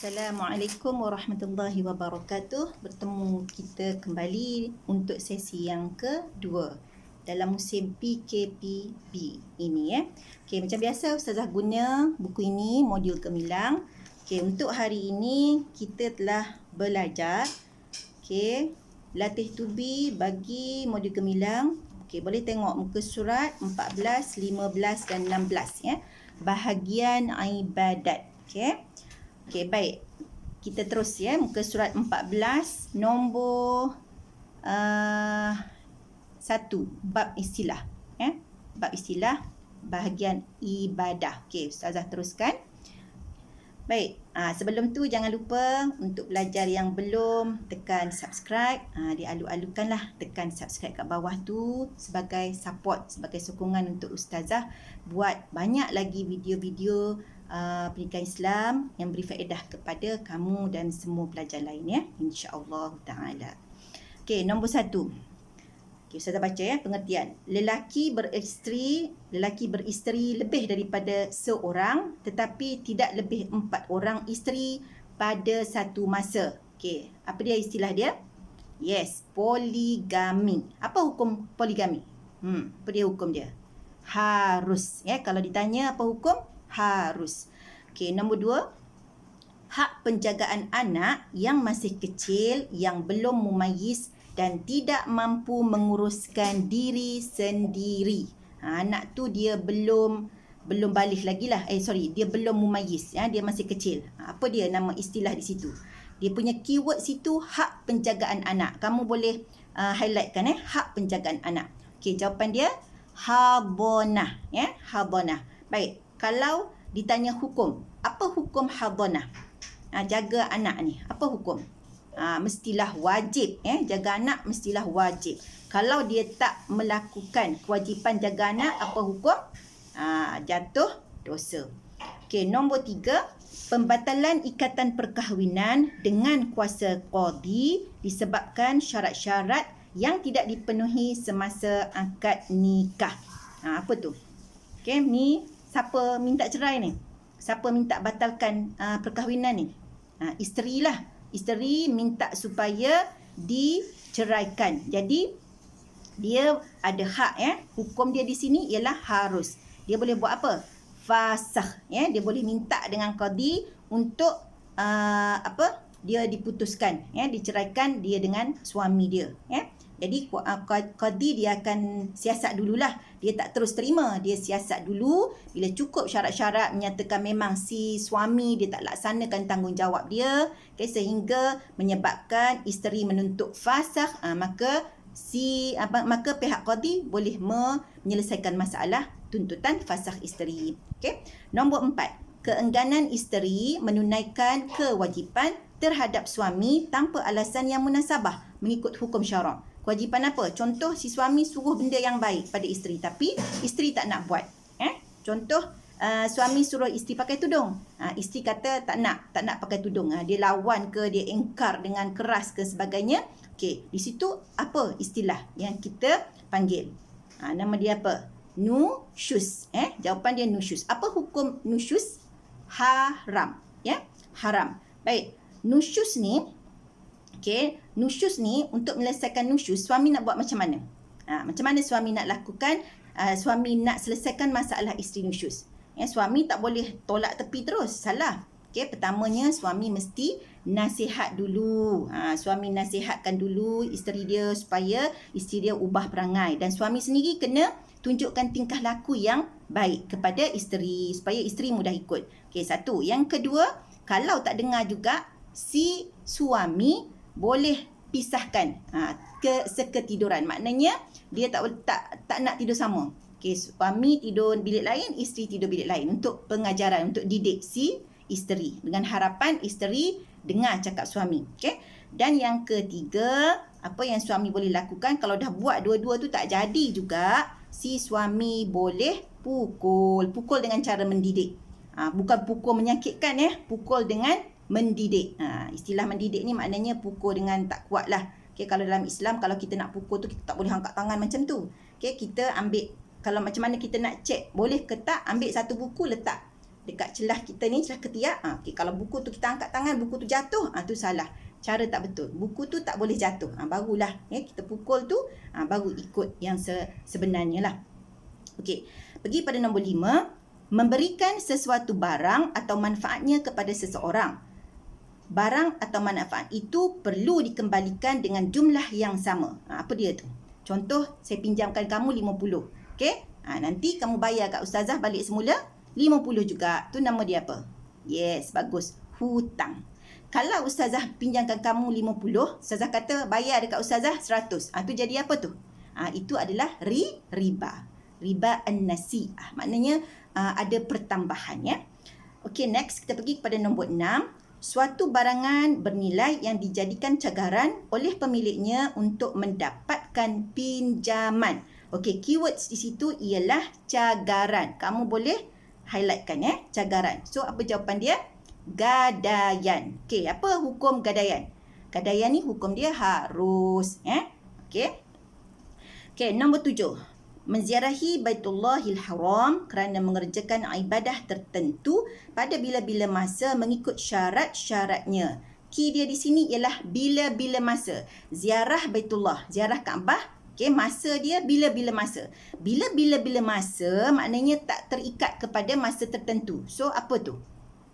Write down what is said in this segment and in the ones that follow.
Assalamualaikum warahmatullahi wabarakatuh. Bertemu kita kembali untuk sesi yang kedua dalam musim PKPB ini Okey, macam biasa Ustazah guna buku ini, modul gemilang. Okey, untuk hari ini kita telah belajar latih tubi bagi modul gemilang. Okey, boleh tengok muka surat 14, 15 dan 16 bahagian ibadat. Okey, baik. Kita terus muka surat 14 nombor 1 bab istilah. Bab istilah bahagian ibadah. Okey, Ustazah teruskan. Baik, sebelum tu jangan lupa untuk belajar yang belum tekan subscribe, dialu-alukanlah tekan subscribe kat bawah tu sebagai support, sebagai sokongan untuk Ustazah buat banyak lagi video-video pendidikan Islam yang beri faedah kepada kamu dan semua pelajar lain insya-Allah taala. Okey, nombor 1. Okey, Ustazah baca pengertian. Lelaki beristeri lebih daripada seorang tetapi tidak lebih 4 orang isteri pada satu masa. Okey, apa dia istilah dia? Yes, poligami. Apa hukum poligami? Apa dia hukum dia? Harus. Kalau ditanya apa hukum? Harus. Okey, nombor 2. Hak penjagaan anak yang masih kecil, yang belum mumayyiz dan tidak mampu menguruskan diri sendiri. Anak tu dia belum balik lagi lah. Dia belum mumayyiz, dia masih kecil. Apa dia nama istilah di situ? Dia punya keyword situ hak penjagaan anak. Kamu boleh highlightkan hak penjagaan anak. Okey, jawapan dia hadhanah, hadhanah. Baik, kalau ditanya hukum, apa hukum hadhanah? Jaga anak ni, apa hukum? Mestilah wajib. Jaga anak mestilah wajib. Kalau dia tak melakukan kewajipan jaga anak, apa hukum? Jatuh dosa. Okey, nombor 3. Pembatalan ikatan perkahwinan dengan kuasa qadi disebabkan syarat-syarat yang tidak dipenuhi semasa akad nikah. Apa tu? Okey, ni siapa minta cerai ni? Siapa minta batalkan perkahwinan ni? Isteri lah. Isteri minta supaya diceraikan. Jadi dia ada hak Hukum dia di sini ialah harus. Dia boleh buat apa? Fasakh. Dia boleh minta dengan qadi untuk dia diputuskan, diceraikan dia dengan suami dia. Jadi qadi dia akan siasat dululah. Dia tak terus terima, dia siasat dulu. Bila cukup syarat-syarat menyatakan memang si suami dia tak laksanakan tanggungjawab dia, sehingga menyebabkan isteri menuntut fasakh, maka pihak qadi boleh menyelesaikan masalah tuntutan fasakh isteri. Nombor 4. Keengganan isteri menunaikan kewajipan terhadap suami tanpa alasan yang munasabah mengikut hukum syarak. Kewajipan apa? Contoh, si suami suruh benda yang baik pada isteri tapi isteri tak nak buat. Contoh, suami suruh isteri pakai tudung. Isteri kata tak nak pakai tudung. Dia lawan ke, dia engkar dengan keras ke sebagainya. Okey, di situ apa istilah yang kita panggil? Nama dia apa? Nusyuz. Jawapan dia nusyuz. Apa hukum nusyuz? Haram. Haram. Baik, nusyuz ni nusyuz ni, untuk menyelesaikan nusyuz, suami nak buat macam mana? Macam mana suami nak lakukan? Suami nak selesaikan masalah isteri nusyuz. Suami tak boleh tolak tepi terus. Salah. Pertamanya suami mesti nasihat dulu. Suami nasihatkan dulu isteri dia supaya isteri dia ubah perangai. Dan suami sendiri kena tunjukkan tingkah laku yang baik kepada isteri supaya isteri mudah ikut. Satu. Yang kedua, kalau tak dengar juga, si suami boleh pisahkan seketiduran. Maknanya dia tak nak tidur sama. Suami tidur bilik lain, isteri tidur bilik lain untuk pengajaran, untuk didik si isteri dengan harapan isteri dengar cakap suami. Dan yang ketiga, apa yang suami boleh lakukan kalau dah buat dua-dua tu tak jadi juga, si suami boleh pukul dengan cara mendidik. Bukan pukul menyakitkan pukul dengan mendidik. Istilah mendidik ni maknanya pukul dengan tak kuat lah. Kalau dalam Islam, kalau kita nak pukul tu, kita tak boleh angkat tangan macam tu. Kita ambil, kalau macam mana kita nak cek boleh ke tak, ambil satu buku letak dekat celah kita ni, celah ketiak. Okey, kalau buku tu kita angkat tangan, buku tu jatuh, tu salah. Cara tak betul. Buku tu tak boleh jatuh. Barulah kita pukul tu, baru ikut yang sebenarnya lah. Okey, pergi pada nombor 5. Memberikan sesuatu barang atau manfaatnya kepada seseorang. Barang atau manfaat itu perlu dikembalikan dengan jumlah yang sama. Apa dia tu? Contoh, saya pinjamkan kamu 50. Okey? Nanti kamu bayar kat ustazah balik semula 50 juga. Tu nama dia apa? Yes, bagus. Hutang. Kalau ustazah pinjamkan kamu 50, ustazah kata bayar dekat ustazah 100. Tu jadi apa tu? Itu adalah riba. Riba an-nasi'ah. Maknanya ada pertambahan ya. Okey, next kita pergi kepada nombor 6. Suatu barangan bernilai yang dijadikan cagaran oleh pemiliknya untuk mendapatkan pinjaman. Okey, keywords di situ ialah cagaran. Kamu boleh highlightkan cagaran. So apa jawapan dia? Gadaian. Okey, apa hukum gadaian? Gadaian ni hukum dia harus Okey. Okey, nombor 7. Menziarahi Baitullahil Haram kerana mengerjakan ibadah tertentu pada bila-bila masa mengikut syarat-syaratnya. Key dia di sini ialah bila-bila masa. Ziarah Baitullah, ziarah Kaabah, masa dia bila-bila masa. Bila-bila masa maknanya tak terikat kepada masa tertentu. So apa tu?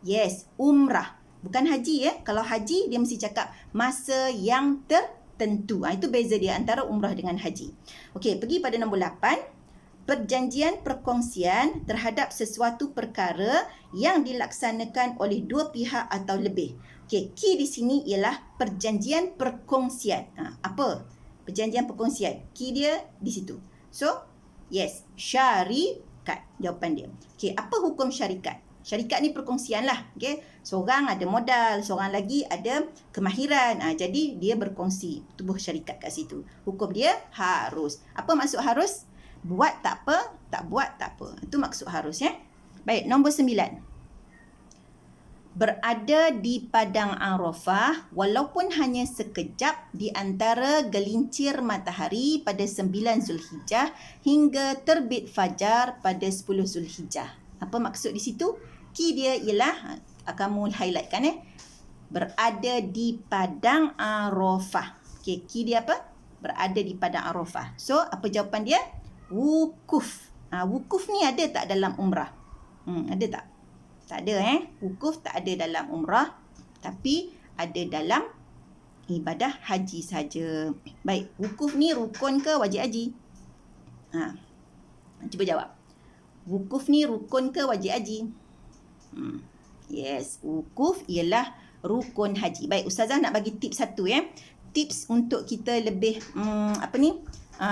Yes, umrah. Bukan haji Kalau haji dia mesti cakap masa yang tertentu. Itu beza dia antara umrah dengan haji. Okey, pergi pada nombor 8. Perjanjian perkongsian terhadap sesuatu perkara yang dilaksanakan oleh dua pihak atau lebih. Okey, key di sini ialah perjanjian perkongsian. Apa? Perjanjian perkongsian. Key dia di situ. So, yes, syarikat jawapan dia. Okey, apa hukum syarikat? Syarikat ni perkongsian lah. Okay? Seorang ada modal, seorang lagi ada kemahiran. Jadi dia berkongsi tubuh syarikat kat situ. Hukum dia harus. Apa maksud harus? Buat tak apa, tak buat tak apa. Itu maksud harus Baik, nombor 9. Berada di padang Arafah walaupun hanya sekejap di antara gelincir matahari pada 9 Zulhijjah hingga terbit fajar pada 10 Zulhijjah. Apa maksud di situ? Key dia ialah kamu highlightkan berada di padang Arafah. Okey, key dia apa? Berada di padang Arafah. So, apa jawapan dia? Wukuf. Wukuf ni ada tak dalam umrah? Ada tak? Tak ada Wukuf tak ada dalam umrah, tapi ada dalam ibadah haji saja. Baik, wukuf ni rukun ke wajib haji? Cuba jawab. Wukuf ni rukun ke wajib haji? Yes, wukuf ialah rukun haji. Baik, ustazah nak bagi tips satu Tips untuk kita lebih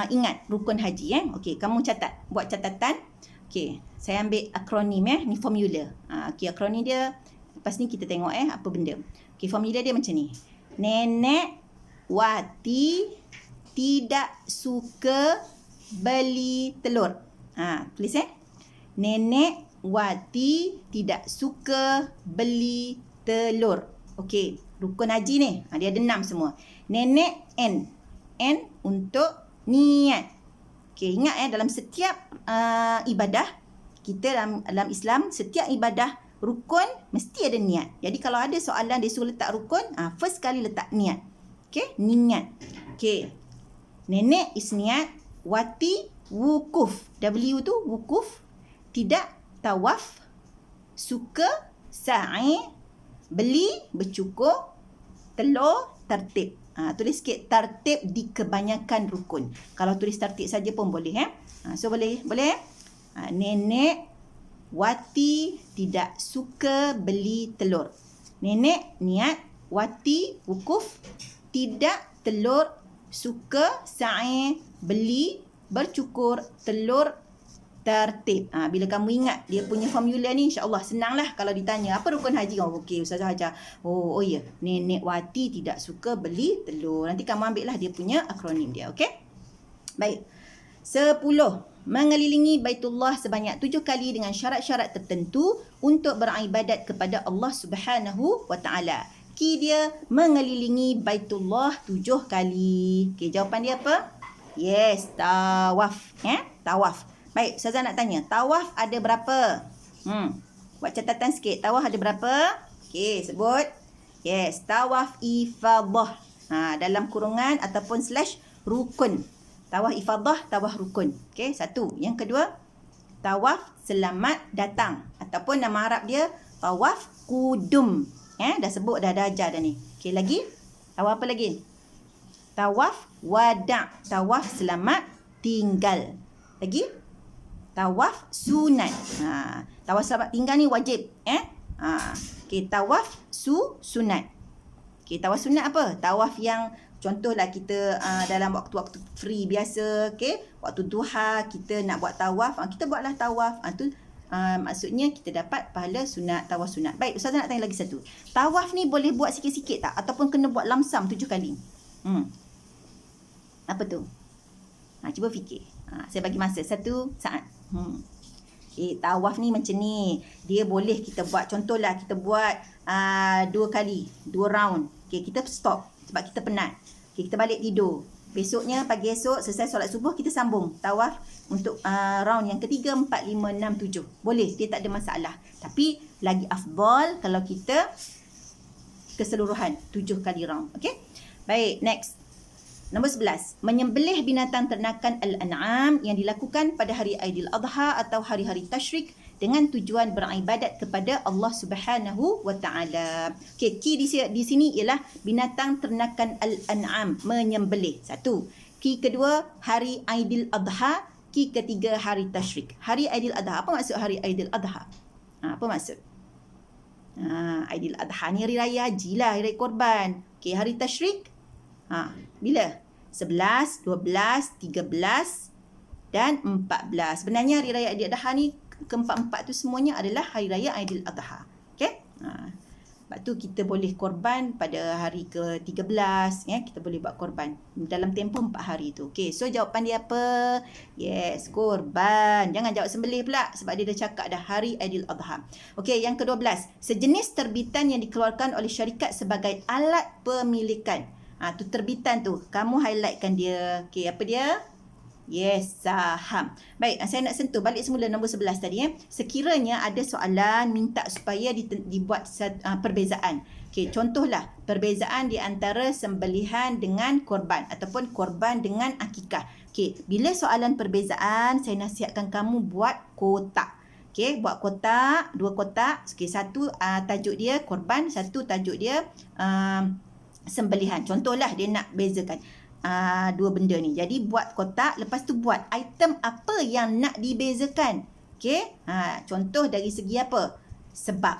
ingat rukun haji Okey, kamu catat, buat catatan. Okey, saya ambil akronim ni formula. Okey, akronim dia lepas ni kita tengok apa benda. Okey, formula dia macam ni. Nenek Wati tidak suka beli telur. Tulis Nenek Wati tidak suka beli telur. Okey, rukun haji ni dia ada 6 semua. Nenek N. N untuk niat. Okey, ingat dalam setiap ibadah kita dalam Islam, setiap ibadah rukun mesti ada niat. Jadi kalau ada soalan dia suruh letak rukun, first kali letak niat. Okey, niat. Okey. Nenek is niat, Wati wukuf. W tu wukuf, tidak tawaf, suka sa'i, beli bercukur, telur tertib. Tulis sikit tertib di kebanyakan rukun. Kalau tulis tertib saja pun boleh So boleh Nenek Wati tidak suka beli telur. Nenek niat, Wati wukuf, tidak telur, suka sa'i, beli bercukur, telur tertib. Bila kamu ingat dia punya formula ni, insya-Allah senanglah kalau ditanya apa rukun haji. Okey, ustazah ajar. Oh ya, Nenek Wati tidak suka beli telur. Nanti kamu ambil lah dia punya akronim dia, okey? Baik. 10. Mengelilingi Baitullah sebanyak 7 kali dengan syarat-syarat tertentu untuk beribadat kepada Allah Subhanahu wa taala. Key dia mengelilingi Baitullah 7 kali. Okey, jawapan dia apa? Yes, tawaf. Tawaf. Baik, ustazah nak tanya, tawaf ada berapa? Buat catatan sikit. Tawaf ada berapa? Okey, sebut. Yes, tawaf ifadah. Dalam kurungan ataupun slash rukun. Tawaf ifadah, tawaf rukun. Okey, satu. Yang kedua, tawaf selamat datang. Ataupun nama Arab dia, tawaf kudum. Dah sebut dah, dah ajar dah ni. Okey, lagi. Tawaf apa lagi? Tawaf wada'. Tawaf selamat tinggal. Lagi? Tawaf sunat. Tawaf selamat tinggal ni wajib. Okey, tawaf sunat. Okey, tawaf sunat apa? Tawaf yang contohlah kita dalam waktu-waktu free biasa, okey, waktu duha kita nak buat tawaf, kita buatlah tawaf. Tu maksudnya kita dapat pahala sunat, tawaf sunat. Baik, Ustazah nak tanya lagi satu. Tawaf ni boleh buat sikit-sikit tak? Ataupun kena buat lamsam 7 kali? Apa tu? Cuba fikir. Saya bagi masa 1 saat. Tawaf ni macam ni. Dia boleh kita buat, contohlah kita buat 2 kali, 2 round. Okay, kita stop sebab kita penat. Okay, kita balik tidur. Besoknya, pagi esok, selesai solat subuh, kita sambung tawaf untuk round yang ketiga, 4, 5, 6, 7. Boleh, dia tak ada masalah. Tapi lagi afdal kalau kita keseluruhan 7 kali round. Okay? Baik, next. Nombor 11. Menyembelih binatang ternakan al-an'am yang dilakukan pada hari Aidil Adha atau hari-hari tasyrik dengan tujuan beribadat kepada Allah Subhanahu wa taala. Okey, key di sini ialah binatang ternakan al-an'am, menyembelih. 1. Key kedua, hari Aidil Adha. Key ketiga, hari tasyrik. Hari Aidil Adha. Apa maksud hari Aidil Adha? Apa maksud? Aidil Adha ni hari raya haji lah, hari korban. Okey, hari tasyrik bila? 11, 12, 13 dan 14. Sebenarnya hari raya Aidil Adha ni keempat-empat tu semuanya adalah hari raya Aidil Adha. Okey? Sebab tu kita boleh korban pada hari ke-13, kita boleh buat korban dalam tempoh 4 hari tu. Okey, so jawapan dia apa? Yes, korban. Jangan jawab sembelih pula sebab dia dah cakap dah hari Aidil Adha. Okey, yang ke-12, sejenis terbitan yang dikeluarkan oleh syarikat sebagai alat pemilikan. Tu terbitan tu. Kamu highlightkan dia. Okey, apa dia? Yes, saham. Baik, saya nak sentuh balik semula nombor 11 tadi. Sekiranya ada soalan minta supaya dibuat perbezaan. Okey, contohlah perbezaan di antara sembelihan dengan korban ataupun korban dengan akikah. Okey, bila soalan perbezaan, saya nasihatkan kamu buat kotak. Okey, buat kotak, 2 kotak. Okey, satu tajuk dia korban, satu tajuk dia sembelihan. Contohlah dia nak bezakan 2 benda ni. Jadi buat kotak, lepas tu buat item apa yang nak dibezakan. Okey? Contoh dari segi apa? Sebab.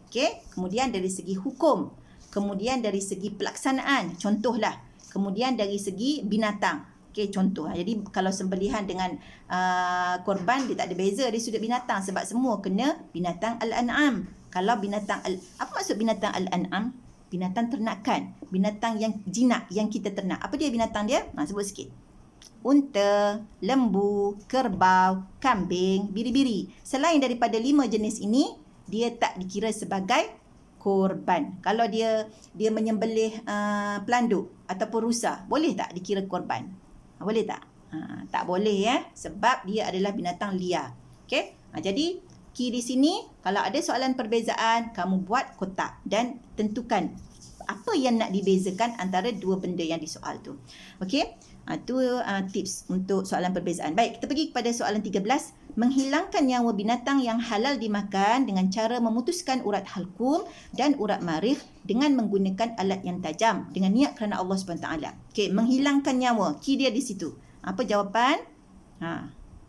Okey? Kemudian dari segi hukum. Kemudian dari segi pelaksanaan. Contohlah. Kemudian dari segi binatang. Okey, contoh. Jadi kalau sembelihan dengan korban dia tak ada beza dari sudut binatang sebab semua kena binatang al-an'am. Kalau binatang apa maksud binatang al-an'am? Binatang ternakan. Binatang yang jinak yang kita ternak. Apa dia binatang dia? Sebut sikit. Unta, lembu, kerbau, kambing, biri-biri. Selain daripada 5 jenis ini, dia tak dikira sebagai korban. Kalau dia menyembelih pelanduk ataupun rusa, boleh tak dikira korban? Boleh tak? Tak boleh sebab dia adalah binatang liar. Okey? Jadi key di sini, kalau ada soalan perbezaan, kamu buat kotak dan tentukan apa yang nak dibezakan antara 2 benda yang disoal tu. Okey? Itu tips untuk soalan perbezaan. Baik, kita pergi kepada soalan 13. Menghilangkan nyawa binatang yang halal dimakan dengan cara memutuskan urat halkum dan urat marikh dengan menggunakan alat yang tajam dengan niat kerana Allah SWT. Okey, menghilangkan nyawa. Key dia di situ. Apa jawapan?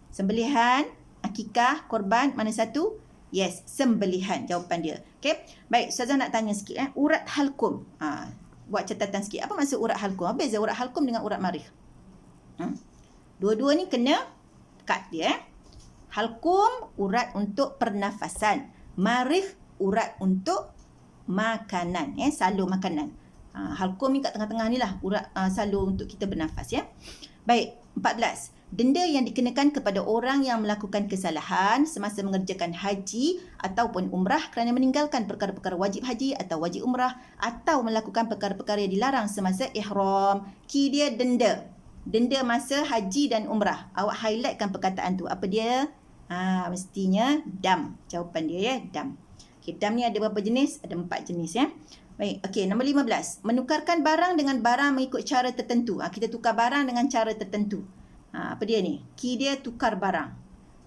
Sembelihan, akikah, korban, mana satu? Yes, sembelihan jawapan dia. Okey. Baik, Ustazah nak tanya sikit urat halkum. Buat catatan sikit. Apa maksud urat halkum? Apa beza urat halkum dengan urat marikh? Dua-dua ni kena cut dia. Halkum urat untuk pernafasan. Marikh urat untuk makanan, salur makanan. Halkum ni kat tengah-tengah ni lah urat salur untuk kita bernafas Baik, 14. Denda yang dikenakan kepada orang yang melakukan kesalahan semasa mengerjakan haji ataupun umrah kerana meninggalkan perkara-perkara wajib haji atau wajib umrah atau melakukan perkara-perkara yang dilarang semasa ihram. Key dia denda. Denda masa haji dan umrah. Awak highlightkan perkataan tu. Apa dia? Mestinya dam. Jawapan dia ya, dam. Okey, dam ni ada berapa jenis? Ada 4 jenis ya. Baik, okey, nombor 15. Menukarkan barang dengan barang mengikut cara tertentu. Kita tukar barang dengan cara tertentu. Apa dia ni? Key dia tukar barang.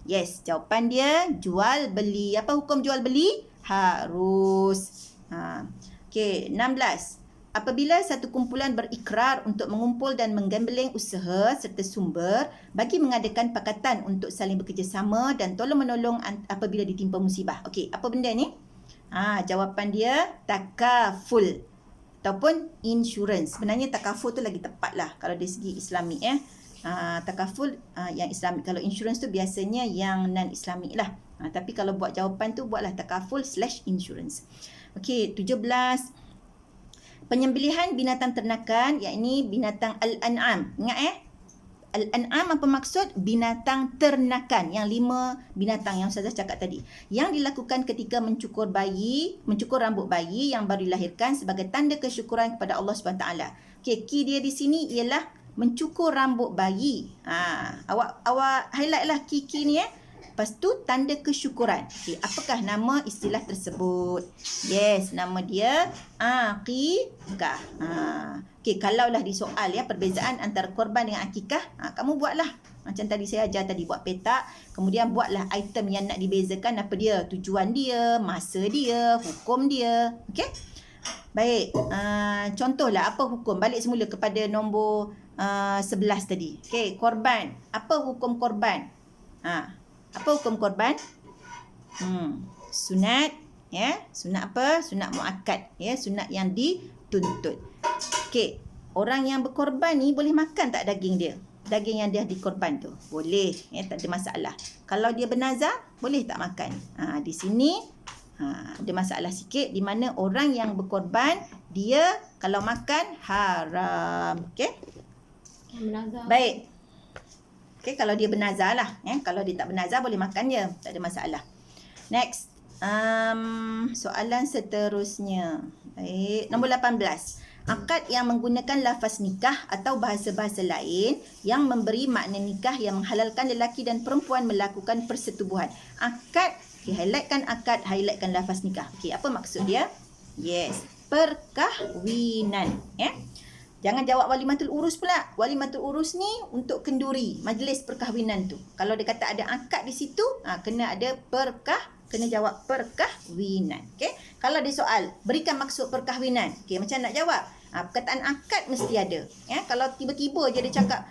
Yes, jawapan dia jual beli. Apa hukum jual beli? Harus. Okey, 16. Apabila satu kumpulan berikrar untuk mengumpul dan menggambling usaha serta sumber bagi mengadakan pakatan untuk saling bekerjasama dan tolong-menolong apabila ditimpa musibah. Okey, apa benda ni? Jawapan dia takaful ataupun insurance. Sebenarnya takaful tu lagi tepat lah kalau dari segi Islamik ya. Takaful yang Islamik. Kalau insurance tu biasanya yang non-Islamik lah. Tapi kalau buat jawapan tu buatlah takaful/insurance. Okey, 17. Penyembelihan binatang ternakan, yakni binatang al-an'am. Ingat Al-an'am apa maksud? Binatang ternakan. Yang 5 binatang yang Ustazah cakap tadi. Yang dilakukan ketika mencukur rambut bayi yang baru dilahirkan sebagai tanda kesyukuran kepada Allah SWT. Okey, key dia di sini ialah mencukur rambut bayi. Awak highlight lah key ni ya. Lepas tu tanda kesyukuran. Okey, apakah nama istilah tersebut? Yes, nama dia akikah. Okey, kalaulah di soal ya perbezaan antara korban dengan akikah, kamu buatlah. Macam tadi saya ajar tadi, buat petak, kemudian buatlah item yang nak dibezakan apa dia, tujuan dia, masa dia, hukum dia. Okey? Baik, contohlah apa hukum? Balik semula kepada nombor 11 tadi. Okey, korban. Apa hukum korban? Apa hukum korban? Sunat ya. Sunat apa? Sunat muakkad ya, sunat yang dituntut. Okey, orang yang berkorban ni boleh makan tak daging dia? Daging yang dia dikorban tu. Boleh ya, tak ada masalah. Kalau dia bernazar, boleh tak makan? Di sini ada masalah sikit di mana orang yang berkorban dia kalau makan haram. Okey? Baik. Okey, kalau dia bernazar lah. Kalau dia tak bernazar, boleh makan je. Tak ada masalah. Next. Soalan seterusnya. Baik. Nombor 18. Akad yang menggunakan lafaz nikah atau bahasa-bahasa lain yang memberi makna nikah yang menghalalkan lelaki dan perempuan melakukan persetubuhan. Akad. Okey, highlightkan akad, highlightkan lafaz nikah. Okey, apa maksud dia? Yes. Perkahwinan. Ya. Jangan jawab walimatul urus pula. Walimatul urus ni untuk kenduri, majlis perkahwinan tu. Kalau dia kata ada akad di situ, kena ada kena jawab perkahwinan. Okey. Kalau dia soal, berikan maksud perkahwinan. Okey, macam nak jawab? Perkataan akad mesti ada. Ya, kalau tiba-tiba je dia cakap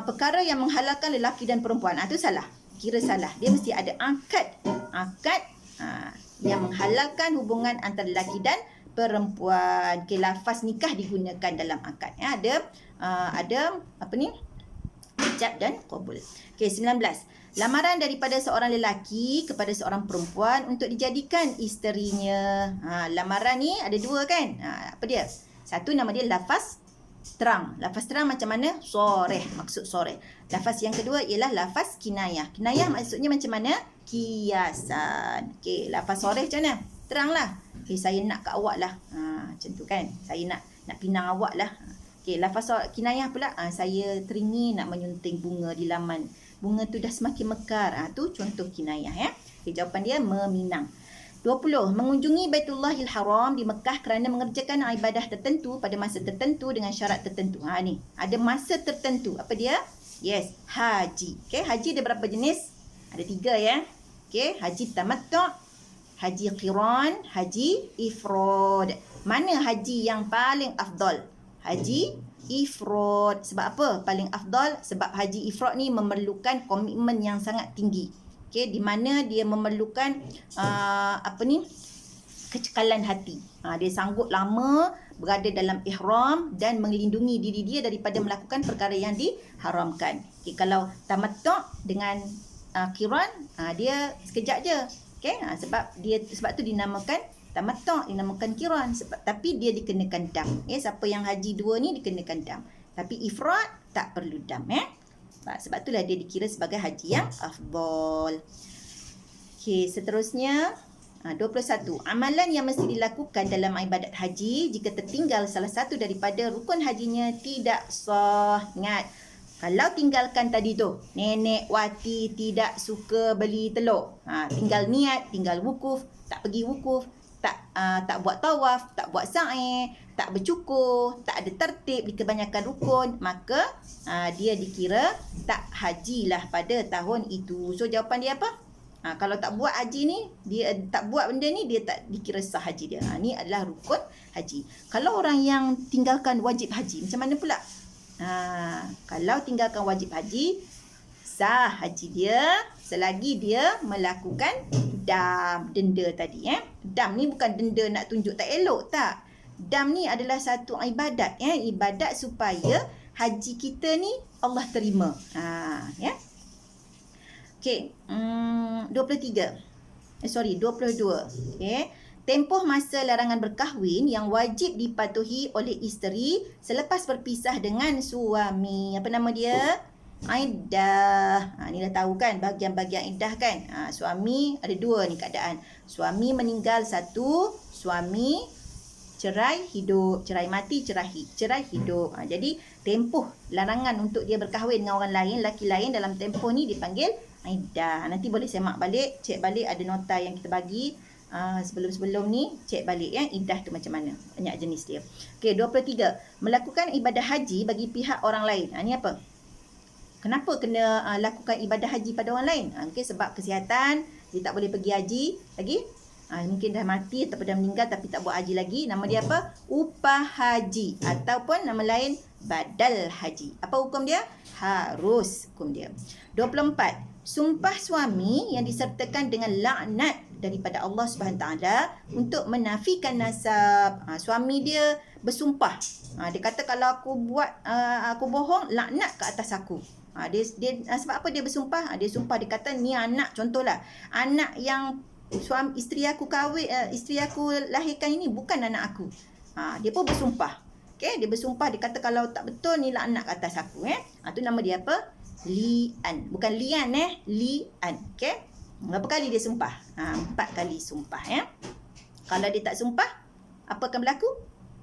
perkara yang menghalalkan lelaki dan perempuan, tu salah. Kira salah. Dia mesti ada akad. Akad yang menghalalkan hubungan antara lelaki dan perempuan. Okey, lafaz nikah digunakan dalam akad. Ya, ada apa ni? Ijab dan qabul. Okey, 19. Lamaran daripada seorang lelaki kepada seorang perempuan untuk dijadikan isterinya. Lamaran ni ada 2 kan? Apa dia? Satu nama dia lafaz terang. Lafaz terang macam mana? Soreh, maksud soreh. Lafaz yang kedua ialah lafaz kinayah. Kinayah maksudnya macam mana? Kiasan. Okey, lafaz soreh macam mana? Teranglah. Okey, saya nak kat awak lah. Macam tu kan? Saya nak pinang awak lah. Okey, lafaz kinayah pula, saya teringin nak menyunting bunga di laman. Bunga tu dah semakin mekar. Tu contoh kinayah ya. Okey, jawapan dia meminang. 20. Mengunjungi Baitullahil Haram di Mekah kerana mengerjakan ibadah tertentu pada masa tertentu dengan syarat tertentu. Ni, ada masa tertentu. Apa dia? Yes, haji. Okey, haji ada berapa jenis? Ada 3 ya. Okey, haji tamattu', haji qiran, haji ifrad. Mana haji yang paling afdal? Haji ifrad. Sebab apa paling afdal? Sebab haji ifrad ni memerlukan komitmen yang sangat tinggi. Okey, di mana dia memerlukan kecekalan hati. Dia sanggup lama berada dalam ihram dan melindungi diri dia daripada melakukan perkara yang diharamkan. Okey, kalau tamattu' dengan qiran, dia sekejap je. Okey, sebab tu dinamakan tamattu', dinamakan qiran, tapi dia dikenakan dam. Siapa yang haji 2 ni dikenakan dam. Tapi ifrad tak perlu dam sebab itulah dia dikira sebagai haji yang afdal. Okey, seterusnya 21. Amalan yang mesti dilakukan dalam ibadat haji jika tertinggal salah satu daripada rukun hajinya tidak sah. Ingat, Kalau tinggalkan tadi tu, Nenek Wati tidak suka beli telur. Tinggal niat, tinggal wukuf, tak pergi wukuf, tak buat tawaf, tak buat sa'i, tak bercukur, tak ada tertib di kebanyakan rukun, maka dia dikira tak hajilah pada tahun itu. So jawapan dia apa? Kalau tak buat haji ni, dia tak buat benda ni, dia tak dikira sah haji dia. Ni adalah rukun haji. Kalau orang yang tinggalkan wajib haji, macam mana pula? Kalau tinggalkan wajib haji, sah haji dia selagi dia melakukan dam, denda tadi. Dam ni bukan denda nak tunjuk tak elok, tak. Dam ni adalah satu ibadat, ibadat supaya haji kita ni Allah terima. Okey, 22. Okey. Tempoh masa larangan berkahwin yang wajib dipatuhi oleh isteri selepas berpisah dengan suami. Apa nama dia? Iddah. Ni dah tahu kan bahagian-bahagian iddah kan. Suami ada dua ni keadaan. Suami meninggal satu, suami cerai hidup, cerai mati, cerai hidup. Jadi tempoh larangan untuk dia berkahwin dengan orang lain, lelaki lain dalam tempoh ni dipanggil iddah. Nanti boleh semak balik, cek balik ada nota yang kita bagi. Sebelum-sebelum ni cek balik iddah tu macam mana, banyak jenis dia. Okey, 23. Melakukan ibadah haji bagi pihak orang lain. Ni apa? Kenapa kena lakukan ibadah haji pada orang lain? Mungkin sebab kesihatan, dia tak boleh pergi haji lagi. Mungkin dah mati ataupun dah meninggal tapi tak buat haji lagi. Nama dia apa? Upah haji ataupun nama lain badal haji. Apa hukum dia? Harus hukum dia. 24. Sumpah suami yang disertakan dengan laknat daripada Allah SWT untuk menafikan nasab. Suami dia bersumpah. Dia kata kalau aku bohong, laknat ke atas aku. Sebab apa dia bersumpah? Dia sumpah, dia kata ni anak, contohlah, anak yang isteri aku lahirkan ini bukan anak aku. Dia pun bersumpah. Okey, dia bersumpah, dia kata kalau tak betul ni laknat ke atas aku. Tu nama dia apa? Li'an. Bukan lian, li'an. Okey. Berapa kali dia sumpah? 4 kali sumpah. Kalau dia tak sumpah, apa akan berlaku?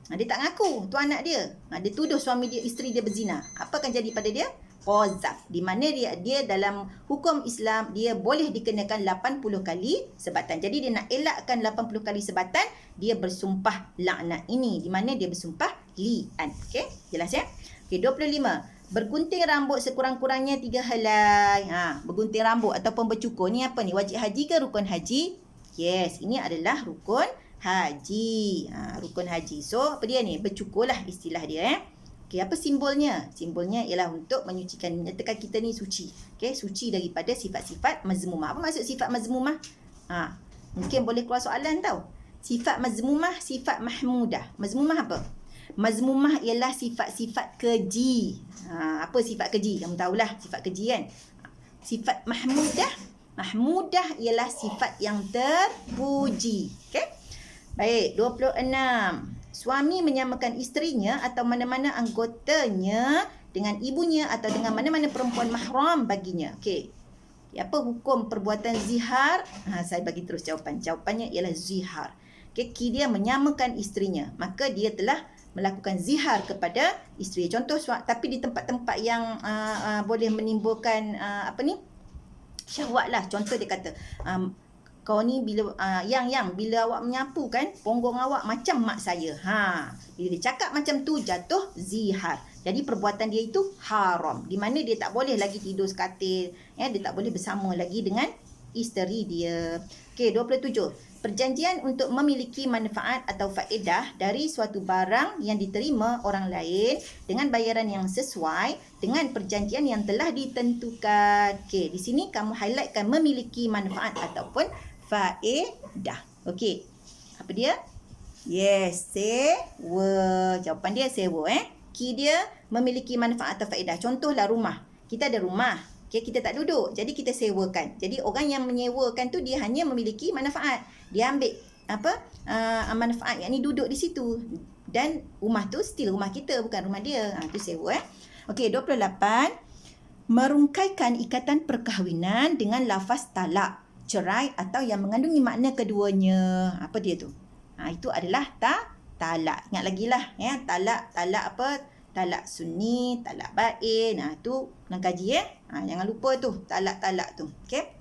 Dia tak ngaku tu anak dia. Dia tuduh suami dia, isteri dia berzina. Apa akan jadi pada dia? Qazaf. Di mana dia dalam hukum Islam, dia boleh dikenakan 80 kali sebatan. Jadi dia nak elakkan 80 kali sebatan, dia bersumpah laknat ini. Di mana dia bersumpah li'an. Okey, jelas ya? Okey, 25. Bergunting rambut sekurang-kurangnya 3 helai. Bergunting rambut ataupun bercukur. Ni apa ni? Wajib haji ke rukun haji? Yes, ini adalah rukun haji. Rukun haji. So, apa dia ni? Bercukur lah istilah dia. Okey, apa simbolnya? Simbolnya ialah untuk menyatakan kita ni suci. Okey, suci daripada sifat-sifat mazmumah. Apa maksud sifat mazmumah? Mungkin boleh keluar soalan tau. Sifat mazmumah, sifat mahmudah. Mazmumah apa? Mazmumah ialah sifat-sifat keji. Apa sifat keji? Kamu tahulah sifat keji kan? Sifat mahmudah. Mahmudah ialah sifat yang terpuji. Okey? Baik, 26. Suami menyamakan isterinya atau mana-mana anggotanya dengan ibunya atau dengan mana-mana perempuan mahram baginya. Okey. Apa hukum perbuatan zihar? Saya bagi terus jawapan. Jawapannya ialah zihar. Okey, dia menyamakan isterinya. Maka dia telah melakukan zihar kepada isteri. Contoh, tapi di tempat-tempat yang boleh menimbulkan syahwat lah. Contoh dia kata, kau ni bila bila awak menyapu kan, punggung awak macam mak saya. Bila dia cakap macam tu, jatuh zihar. Jadi perbuatan dia itu haram. Di mana dia tak boleh lagi tidur sekatil, dia tak boleh bersama lagi dengan isteri dia. Okey, 27. Perjanjian untuk memiliki manfaat atau faedah dari suatu barang yang diterima orang lain dengan bayaran yang sesuai dengan perjanjian yang telah ditentukan. Okey, di sini kamu highlightkan memiliki manfaat ataupun faedah. Okey, apa dia? Yes, sewa. Jawapan dia sewa. Dia memiliki manfaat atau faedah. Contohlah rumah. Kita ada rumah. Okay, kita tak duduk. Jadi kita sewakan. Jadi orang yang menyewakan tu dia hanya memiliki manfaat. Dia ambil manfaat, yakni duduk di situ. Dan rumah tu still rumah kita, bukan rumah dia. Tu sewa. Okey, 28. Merungkaikan ikatan perkahwinan dengan lafaz talak, cerai atau yang mengandungi makna keduanya. Apa dia tu? Itu adalah talak. Ingat lagi lah. Talak apa? talak sunni, talak bain. Tu kena kaji jangan lupa tu talak-talak tu. Okey.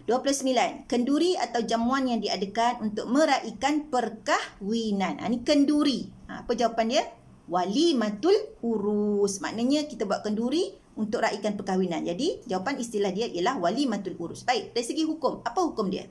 29. Kenduri atau jamuan yang diadakan untuk meraihkan perkahwinan. Ni kenduri. Apa jawapan dia? Walimatul urus. Maknanya kita buat kenduri untuk raikan perkahwinan. Jadi jawapan istilah dia ialah walimatul urus. Baik, dari segi hukum, apa hukum dia?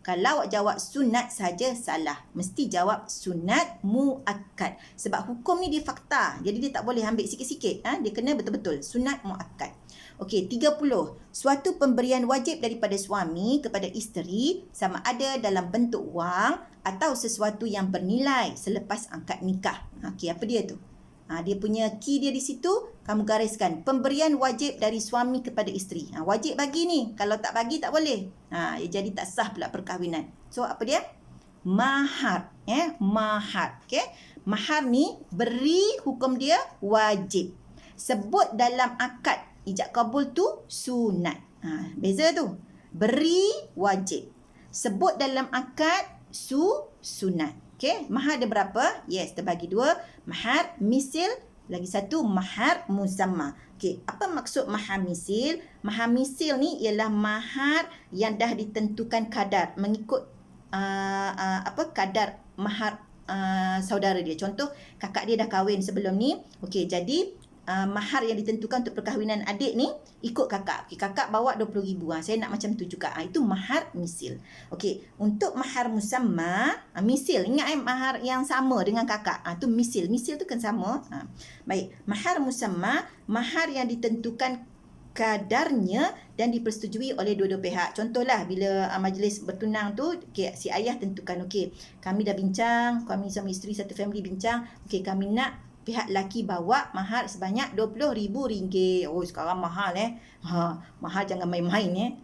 Kalau awak jawab sunat saja salah. Mesti jawab sunat muakkad. Sebab hukum ni dia fakta. Jadi dia tak boleh ambil sikit-sikit. Dia kena betul-betul sunat muakkad. Okey, 30. Suatu pemberian wajib daripada suami kepada isteri sama ada dalam bentuk wang atau sesuatu yang bernilai selepas akad nikah. Okey, apa dia tu? Dia punya key dia di situ, kamu gariskan. Pemberian wajib dari suami kepada isteri. Wajib bagi ni. Kalau tak bagi, tak boleh. Jadi tak sah pula perkahwinan. So, apa dia? Mahar. Mahar. Okay? Mahar ni, beri hukum dia wajib. Sebut dalam akad ijab kabul tu sunat. Beza tu. Beri wajib. Sebut dalam akad sunat. Okey, mahar ada berapa? Yes, terbagi 2. Mahar misil, lagi satu mahar musamma. Okey, apa maksud mahar misil? Mahar misil ni ialah mahar yang dah ditentukan kadar mengikut kadar mahar saudara dia. Contoh, kakak dia dah kahwin sebelum ni. Okey, jadi mahar yang ditentukan untuk perkahwinan adik ni ikut kakak. Okay, kakak bawa 20,000. Saya nak macam tu juga. Itu mahar misil. Okey, untuk mahar musamma, misil. Ingat mahar yang sama dengan kakak. Tu misil. Misil tu kan sama. Baik, mahar musamma, mahar yang ditentukan kadarnya dan dipersetujui oleh dua-dua pihak. Contohlah bila majlis bertunang tu, si ayah tentukan, kami dah bincang, kami suami isteri satu family bincang, kami nak pihak lelaki bawa mahar sebanyak RM20,000. Oh, sekarang mahal mahal jangan main-main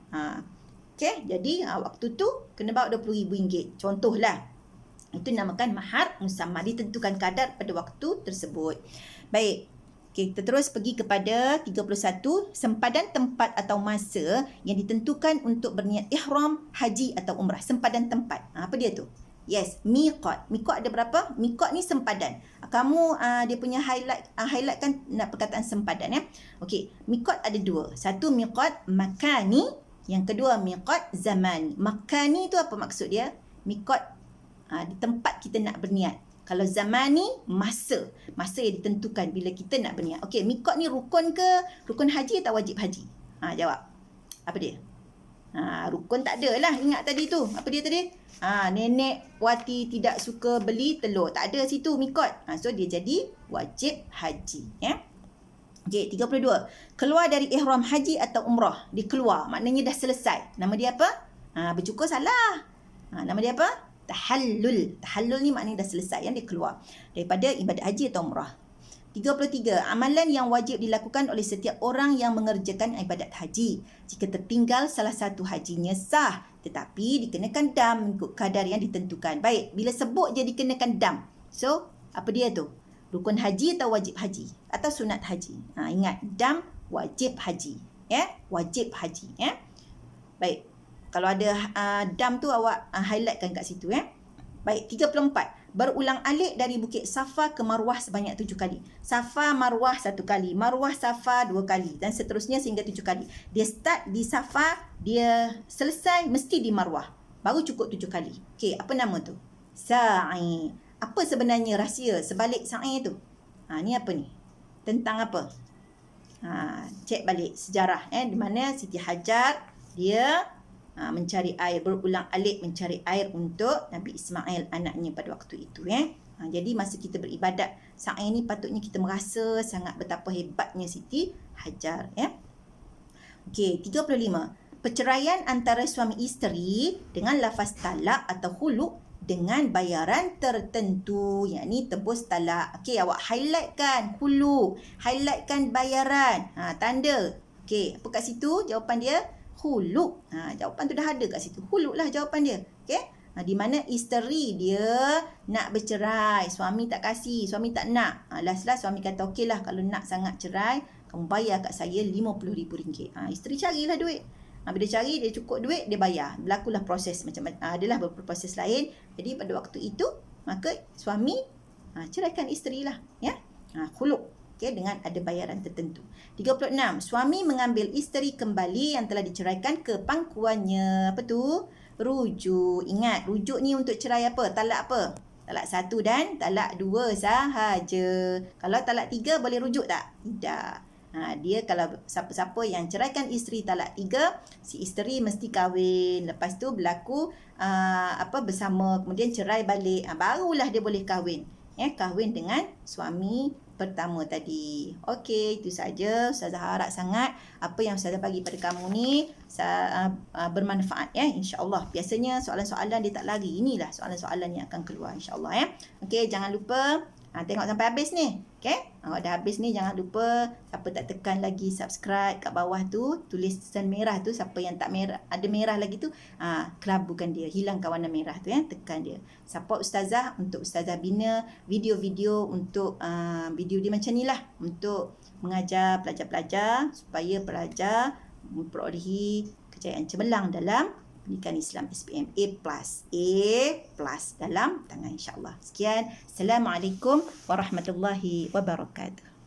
Okey, jadi waktu tu kena bawa RM20,000. Contohlah. Itu namakan mahar musamma, ditentukan kadar pada waktu tersebut. Baik. Kita terus pergi kepada 31, sempadan tempat atau masa yang ditentukan untuk berniat ihram, haji atau umrah. Sempadan tempat. Apa dia tu? Yes, miqat. Miqat ada berapa? Miqat ni sempadan. Kamu dia punya highlightkan nak perkataan sempadan Okey, miqat ada 2. Satu miqat makani, yang kedua miqat zamani. Makani tu apa maksud dia? Miqat di tempat kita nak berniat. Kalau zamani, masa. Masa yang ditentukan bila kita nak berniat. Okey, miqat ni rukun ke? Rukun haji atau wajib haji? Jawab. Apa dia? Rukun tak ada lah. Ingat tadi tu. Apa dia tadi? Nenek Wati tidak suka beli telur. Tak ada situ mikot. So dia jadi wajib haji. Okey, 32. Keluar dari ihram haji atau umrah. Dia keluar. Maknanya dah selesai. Nama dia apa? Bercukur salah. Nama dia apa? Tahallul. Tahallul ni maknanya dah selesai. Dia keluar daripada ibadat haji atau umrah. 33. Amalan yang wajib dilakukan oleh setiap orang yang mengerjakan ibadat haji. Jika tertinggal salah satu hajinya sah, tetapi dikenakan dam mengikut kadar yang ditentukan. Baik, bila sebut je dikenakan dam. So, apa dia tu? Rukun haji atau wajib haji? Atau sunat haji? Ingat, dam wajib haji. Wajib haji. Baik, kalau ada dam tu awak highlightkan kat situ. Baik, 34. Berulang alik dari Bukit Safa ke Marwah sebanyak 7 kali. Safa, Marwah 1 kali. Marwah, Safa 2 kali. Dan seterusnya sehingga 7 kali. Dia start di Safa, dia selesai mesti di Marwah. Baru cukup 7 kali. Okey, apa nama tu? Sa'i. Apa sebenarnya rahsia sebalik sa'i tu? Ni apa ni? Tentang apa? Cek balik sejarah. Di mana Siti Hajar, dia mencari air, berulang alik mencari air untuk Nabi Ismail anaknya pada waktu itu. Jadi masa kita beribadat sa'i ni patutnya kita merasa sangat betapa hebatnya Siti Hajar. Okey, 35. Perceraian antara suami isteri dengan lafaz talak atau khulu' dengan bayaran tertentu, yakni tebus talak. Okey, awak highlightkan khulu', highlightkan bayaran. Tanda. Okey, apa kat situ? Jawapan dia khulu'. Jawapan tu dah ada kat situ. Khulu' lah jawapan dia. Okey? Di mana isteri dia nak bercerai. Suami tak kasih. Suami tak nak. Last suami kata, okeylah kalau nak sangat cerai, kamu bayar kat saya RM50,000. Isteri carilah duit. Bila cari, dia cukup duit, dia bayar. Berlakulah proses macam-macam. Adalah beberapa proses lain. Jadi pada waktu itu, maka suami ceraikan isteri lah, ya. Khuluk. Okay, dengan ada bayaran tertentu. 36. Suami mengambil isteri kembali yang telah diceraikan ke pangkuannya. Apa tu? Rujuk. Ingat, rujuk ni untuk cerai apa? Talak apa? Talak 1 dan talak 2 sahaja. Kalau talak 3 boleh rujuk tak? Tidak. Dia kalau siapa-siapa yang ceraikan isteri talak 3, si isteri mesti kahwin. Lepas tu berlaku bersama, kemudian cerai balik. Barulah dia boleh kahwin. Kahwin dengan suami pertama tadi. Okey, itu saja. Ustazah harap sangat apa yang Ustazah bagi pada kamu ni bermanfaat, ya, insya-Allah. Biasanya soalan-soalan dia tak lari. Inilah soalan-soalan yang akan keluar, insya-Allah, ya. Okey, jangan lupa tengok sampai habis ni. Okey? Dah habis ni, jangan lupa siapa tak tekan lagi subscribe kat bawah tu, tulisan merah tu, siapa yang tak merah, ada merah lagi tu, kelabukan dia, hilangkan warna merah tu, ya, tekan dia. Support Ustazah untuk Ustazah bina video-video untuk video dia macam ni lah, untuk mengajar pelajar-pelajar supaya pelajar memperolehi kejayaan cemerlang dalam pendidikan Islam SPM A+ dalam tangan, insya-Allah. Sekian. Assalamualaikum warahmatullahi wabarakatuh.